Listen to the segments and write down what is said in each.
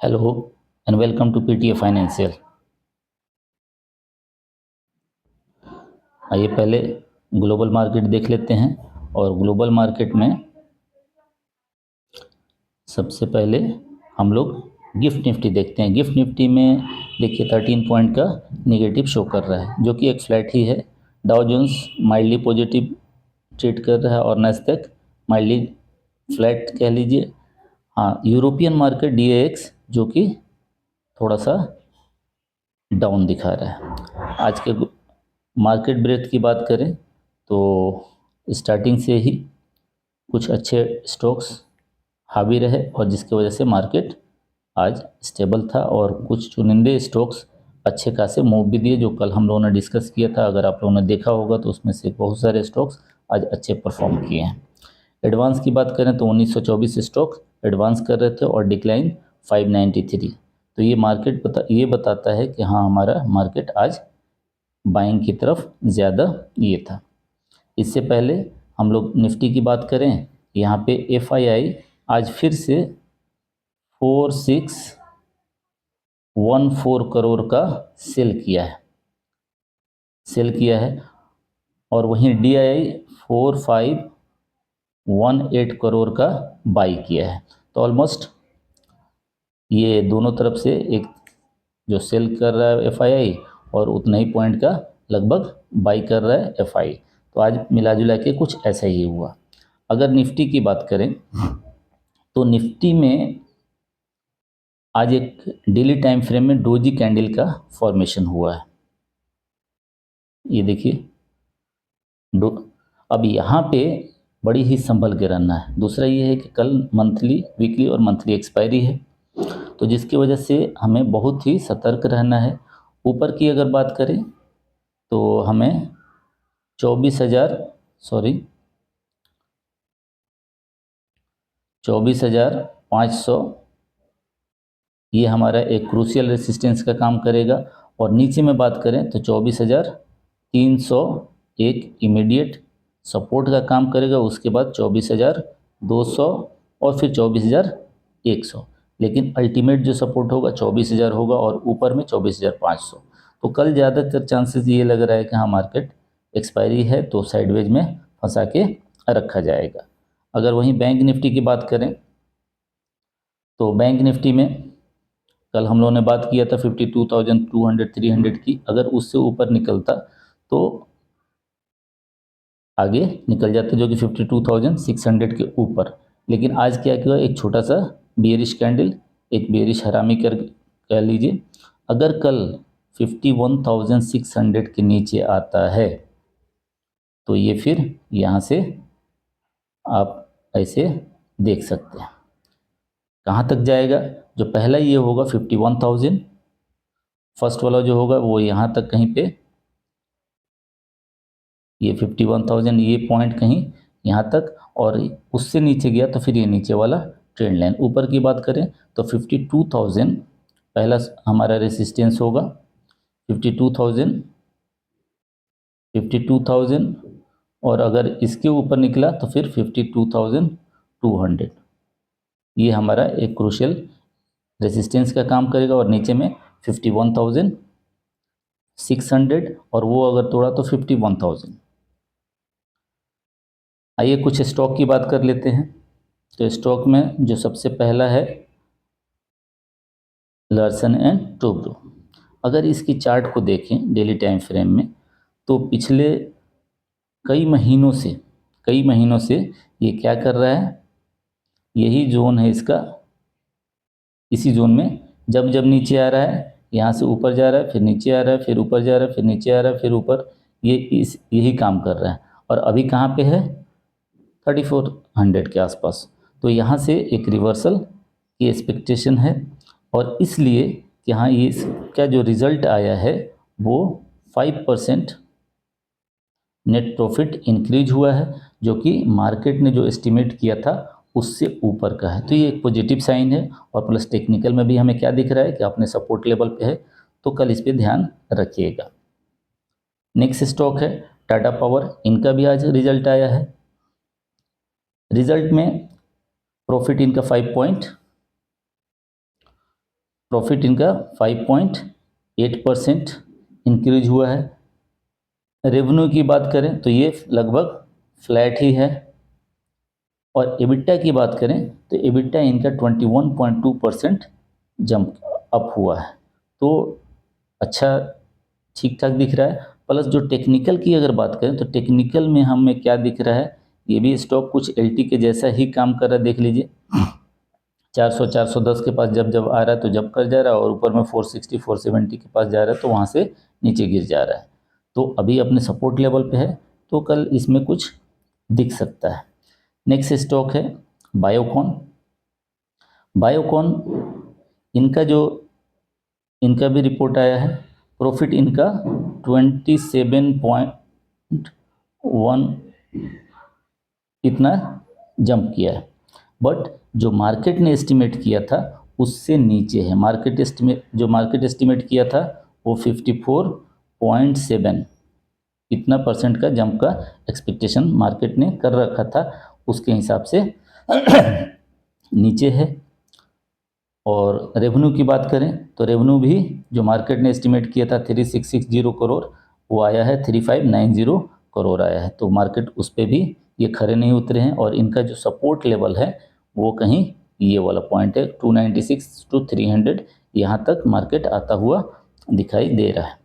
Hello and welcome to PTA financial. आइए पहले global market देख लेते हैं। और ग्लोबल मार्केट में सबसे पहले हम लोग गिफ्ट निफ्टी देखते हैं। गिफ्ट निफ्टी में देखिए 13 पॉइंट का नेगेटिव शो कर रहा है, जो कि एक फ्लैट ही है। Dow Jones mildly positive trade कर रहा है और नैस्डैक माइल्डली फ्लैट कह लीजिए। हाँ, यूरोपियन मार्केट डीएक्स जो कि थोड़ा सा डाउन दिखा रहा है। आज के मार्केट ब्रेथ की बात करें तो स्टार्टिंग से ही कुछ अच्छे स्टॉक्स हावी रहे और जिसकी वजह से मार्केट आज स्टेबल था, और कुछ चुनिंदे स्टॉक्स अच्छे खासे मूव भी दिए, जो कल हम लोगों ने डिस्कस किया था। अगर आप लोगों ने देखा होगा तो उसमें से बहुत सारे स्टॉक्स आज अच्छे परफॉर्म किए हैं। एडवांस की बात करें तो 1924 स्टॉक एडवांस कर रहे थे और डिक्लाइन 593। तो ये बताता है कि हाँ, हमारा मार्केट आज बाइंग की तरफ ज़्यादा ये था। इससे पहले हम लोग निफ्टी की बात करें, यहाँ पे एफआईआई आज फिर से 4614 करोड़ का सेल किया है और वहीं डीआईआई 4518 करोड़ का बाई किया है। तो ऑलमोस्ट ये दोनों तरफ से एक जो सेल कर रहा है एफआईआई और उतना ही पॉइंट का लगभग बाई कर रहा है एफआई। तो आज मिला जुला के कुछ ऐसा ही हुआ। अगर निफ्टी की बात करें तो निफ्टी में आज एक डेली टाइम फ्रेम में डोजी कैंडल का फॉर्मेशन हुआ है। ये देखिए अब यहाँ पे बड़ी ही संभल के रहना है। दूसरा ये है कि कल मंथली, वीकली और मंथली एक्सपायरी है, तो जिसकी वजह से हमें बहुत ही सतर्क रहना है। ऊपर की अगर बात करें तो हमें 24,500 ये हमारा एक क्रूशियल रेसिस्टेंस का काम करेगा। और नीचे में बात करें तो 24,301 इमीडिएट सपोर्ट का काम करेगा। उसके बाद 24,200 और फिर 24,100, लेकिन अल्टीमेट जो सपोर्ट होगा 24,000 होगा और ऊपर में 24,500। तो कल ज़्यादातर चांसेस ये लग रहा है कि हाँ, मार्केट एक्सपायरी है तो साइडवेज में फंसा के रखा जाएगा। अगर वहीं बैंक निफ्टी की बात करें तो बैंक निफ्टी में कल हम लोगों ने बात किया था 52,200 300 की। अगर उससे ऊपर निकलता तो आगे निकल जाते, जो कि 52,600 के ऊपर। लेकिन आज क्या किया, एक छोटा सा बियरिश कैंडल, एक बियरिश हरामी कर कह लीजिए। अगर कल 51,600 के नीचे आता है तो ये फिर यहाँ से आप ऐसे देख सकते हैं कहाँ तक जाएगा। जो पहला ये होगा 51,000, फर्स्ट वाला जो होगा वो यहाँ तक कहीं पे, ये 51,000 ये पॉइंट कहीं यहाँ तक, और उससे नीचे गया तो फिर ये नीचे वाला ट्रेंड लाइन। ऊपर की बात करें तो 52,000 पहला हमारा रेसिस्टेंस होगा। 52,000 52,000 और अगर इसके ऊपर निकला तो फिर 52,200 ये हमारा एक क्रूशियल रेसिस्टेंस का काम करेगा। और नीचे में 51,600 और वो अगर तोड़ा तो 51,000। आइए कुछ स्टॉक की बात कर लेते हैं। तो स्टॉक में जो सबसे पहला है लार्सन एंड टोब्रो। अगर इसकी चार्ट को देखें डेली टाइम फ्रेम में तो पिछले कई महीनों से ये क्या कर रहा है, यही जोन है इसका। इसी जोन में जब जब नीचे आ रहा है, यहाँ से ऊपर जा रहा है, फिर नीचे आ रहा है, फिर ऊपर जा रहा है, फिर नीचे आ रहा है, फिर ऊपर, यही काम कर रहा है। और अभी कहाँ पे है, 3400 के आसपास। तो यहाँ से एक रिवर्सल की एक्सपेक्टेशन है और इसलिए यहाँ ये क्या जो रिज़ल्ट आया है वो 5% नेट प्रॉफिट इंक्रीज हुआ है, जो कि मार्केट ने जो एस्टिमेट किया था उससे ऊपर का है। तो ये एक पॉजिटिव साइन है। और प्लस टेक्निकल में भी हमें क्या दिख रहा है कि अपने सपोर्ट लेवल पे है, तो कल इस पर ध्यान रखिएगा। नेक्स्ट स्टॉक है टाटा पावर। इनका भी आज रिजल्ट आया है। रिजल्ट में प्रॉफिट इनका प्रॉफिट इनका 5.8% इंक्रीज हुआ है। रेवेन्यू की बात करें तो ये लगभग फ्लैट ही है, और एबिटा की बात करें तो एबिटा इनका 21.2% जंप अप हुआ है। तो अच्छा ठीक ठाक दिख रहा है। प्लस जो टेक्निकल की अगर बात करें तो टेक्निकल में हमें क्या दिख रहा है, ये भी स्टॉक कुछ एलटी के जैसा ही काम कर रहा है। देख लीजिए 400 410 के पास जब जब आ रहा है तो जब कर जा रहा है, और ऊपर में 460 470 के पास जा रहा है तो वहाँ से नीचे गिर जा रहा है। तो अभी अपने सपोर्ट लेवल पे है, तो कल इसमें कुछ दिख सकता है। नेक्स्ट स्टॉक है बायोकॉन। बायोकॉन इनका भी रिपोर्ट आया है। प्रॉफिट इनका 27.1 इतना जंप किया है, बट जो मार्केट ने एस्टिमेट किया था उससे नीचे है। मार्केट एस्टिमेट किया था वो 54.7 इतना परसेंट का जंप का एक्सपेक्टेशन मार्केट ने कर रखा था, उसके हिसाब से नीचे है। और रेवेन्यू की बात करें तो रेवेन्यू भी जो मार्केट ने एस्टिमेट किया था 3660 करोड़, वो आया है 3590 करोड़ आया है। तो मार्केट उस पर भी ये खरे नहीं उतरे हैं, और इनका जो सपोर्ट लेवल है वो कहीं ये वाला पॉइंट है 296 to 300, यहाँ तक मार्केट आता हुआ दिखाई दे रहा है।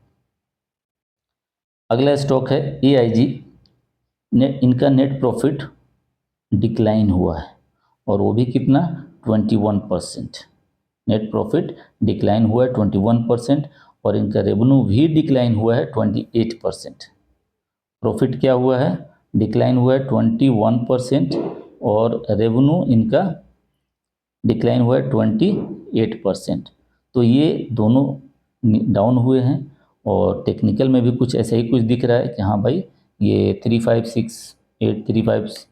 अगला स्टॉक है AIG। इनका नेट प्रॉफिट डिक्लाइन हुआ है, और वो भी कितना 21%। नेट प्रॉफिट डिक्लाइन हुआ है 21%, और इनका रेवेन्यू भी डिक्लाइन हुआ है 28%। प्रॉफिट क्या हुआ है, डिक्लाइन हुआ है 21%, और रेवेन्यू इनका डिक्लाइन हुआ है 28%। तो ये दोनों डाउन हुए हैं, और टेक्निकल में भी कुछ ऐसा ही कुछ दिख रहा है कि हाँ भाई ये 3568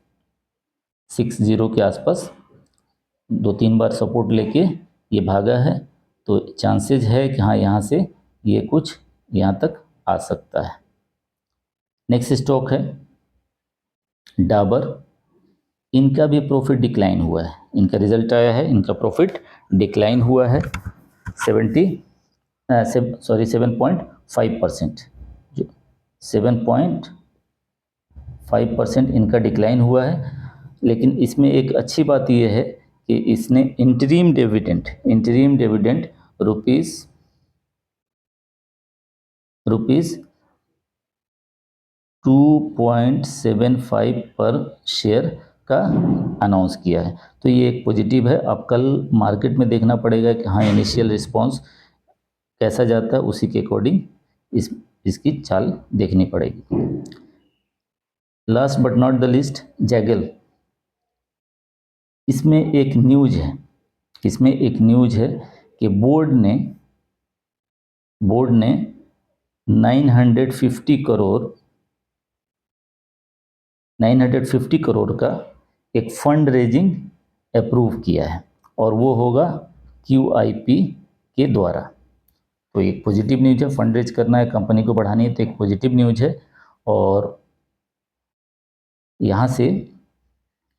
3560 के आसपास 2-3 बार सपोर्ट लेके ये भागा है। तो चांसेस है कि हाँ यहाँ से ये कुछ यहाँ तक आ सकता है। नेक्स्ट स्टॉक है डाबर। इनका भी प्रॉफिट डिक्लाइन हुआ है। इनका रिजल्ट आया है, इनका प्रॉफिट डिक्लाइन हुआ है 7.5%। जो 7.5% इनका डिक्लाइन हुआ है। लेकिन इसमें एक अच्छी बात यह है कि इसने इंटरिम डिविडेंड रुपीस 2.75 पर शेयर का अनाउंस किया है। तो ये एक पॉजिटिव है। अब कल मार्केट में देखना पड़ेगा कि हाँ इनिशियल रिस्पांस कैसा जाता है, उसी के अकॉर्डिंग इसकी चाल देखनी पड़ेगी। Last but not the list Zaggle. इसमें एक न्यूज है कि बोर्ड ने 950 करोड़ का एक फंड रेजिंग अप्रूव किया है, और वो होगा QIP के द्वारा। तो एक पॉजिटिव न्यूज है, फंड रेज करना है, कंपनी को बढ़ानी है, तो एक पॉजिटिव न्यूज है। और यहाँ से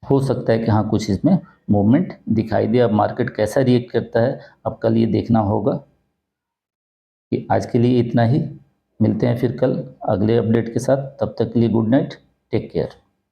हो सकता है कि हाँ कुछ इसमें मूवमेंट दिखाई दे। अब मार्केट कैसा रिएक्ट करता है अब कल ये देखना होगा। कि आज के लिए इतना ही, मिलते हैं फिर कल अगले अपडेट के साथ। तब तक के लिए गुड नाइट, टेक केयर।